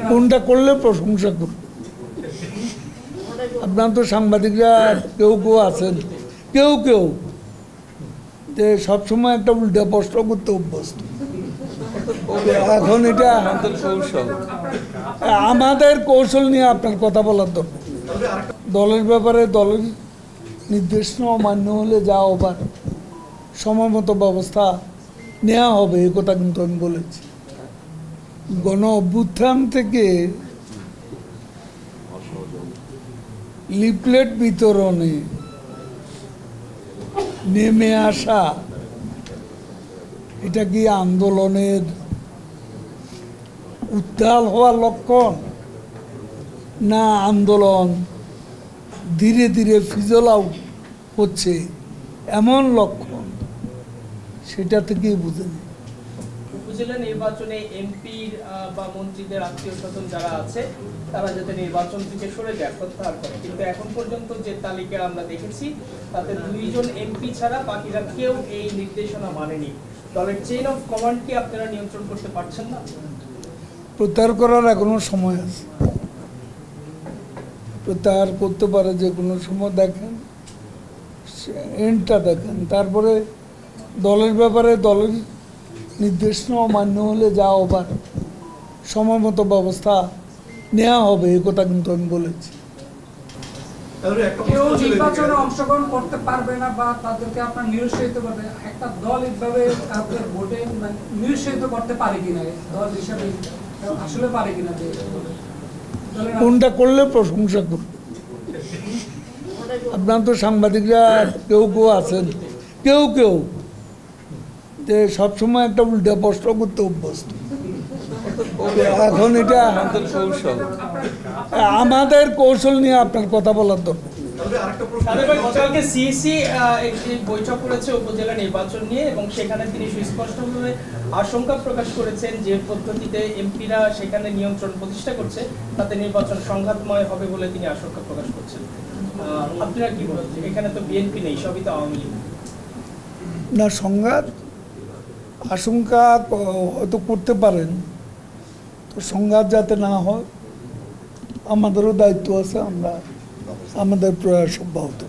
কোনটা করলে প্রশংসা করবে? আপনার তো সাংবাদিকরা কেউ কেউ আছেন, কেউ কেউ যে সবসময় একটা উল্টা প্রশ্ন করতে অভ্যস্ত। এখন এটা আমাদের কৌশল নিয়ে আপনার কথা বলার দরকার। দলের ব্যাপারে দলের নির্দেশনা অমান্য হলে যা হবার সময় মতো ব্যবস্থা নেওয়া হবে, এ কথা কিন্তু আমি বলেছি। গণ অভ্যুত্থান থেকে লিফলেট বিতরণে নেমে আসা, এটা কি আন্দোলনের উত্তাল হওয়ার লক্ষণ, না আন্দোলন ধীরে ধীরে ফিজল আউট হচ্ছে এমন লক্ষণ? সেটা থেকেই বুঝে নেই। উপজেলা নির্বাচনে এমপির বা মন্ত্রীদের আত্মীয় স্বজন যারা আছে তারা যাতে নির্বাচন থেকে সরে যায়, প্রত্যাহার করে, কিন্তু এখন পর্যন্ত যে তালিকা আমরা দেখেছি তাতে 2 জন এমপি ছাড়া বাকিরা কেউ এই নির্দেশনা মানেনি। দলের চেইন অফ কমান্ড কি আপনারা নিয়ন্ত্রণ করতে পারছেন না? প্রত্যাহার করার এখনো সময় আছে, প্রত্যাহার করতে পারে যে কোনো সময়। দেখেন এন্ডটা দেখেন, তারপরে দলের ব্যাপারে দলের নির্দেশনা অমান্য হলে যা হবার সময় মতো ব্যবস্থা নেওয়া হবে, এ কথা কিন্তু আমি বলেছি। কেউ নির্বাচনে অংশগ্রহণ করতে পারবে না বা তাদেরকে আপনার নিরুৎসাহিত করবে, একটা দল এইভাবে আপনার ভোটে নিরুৎসাহিত করতে পারে কিনা, দল হিসাবে আসলে পারে কিনা? কোনটা করলে প্রশংসা করবে? আপনার তো সাংবাদিকরা কেউ কেউ আছেন, কেউ কেউ যে সবসময় একটা উল্টা প্রশ্ন করতে অভ্যস্ত। এখন এটা আমাদের কৌশল নিয়ে আপনার কথা বলার দরকার। গতকালকে সিইসি একটি বৈঠক করেছে উপজেলা নির্বাচন নিয়ে, এবং সেখানে তিনি সুস্পষ্টভাবে আশঙ্কা প্রকাশ করেছেন যে পদ্ধতিতে এমপিরা সেখানে নিয়ন্ত্রণ প্রতিষ্ঠা করছে তাতে নির্বাচন সংঘাতময় হবে বলে তিনি আশঙ্কা প্রকাশ করছেন। আপনারা কি বলছেন? এখানে তো বিএনপি নেই, সবই তো আওয়ামী লীগ। না, সংঘাত আশঙ্কা হয়তো করতে পারেন, তো সংঘাত যাতে না হয় আমাদেরও দায়িত্ব আছে, আমরা আমাদের প্রয়াস অব্যাহত।